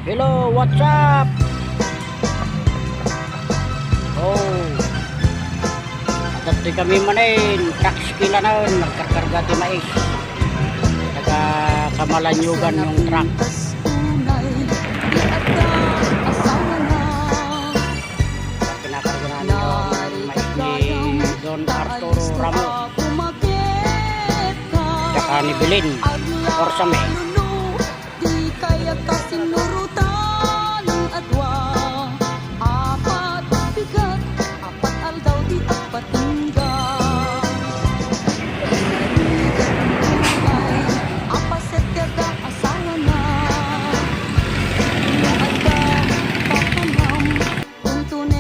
Hello, what's up? Oh, dati kami manin, trucks kila na nagkakarga ti mais. Kamalanyogan yung truck. Kinakarga namin yung mais ni Don Arturo Ramos. Tsaka ni Bilin Orsame.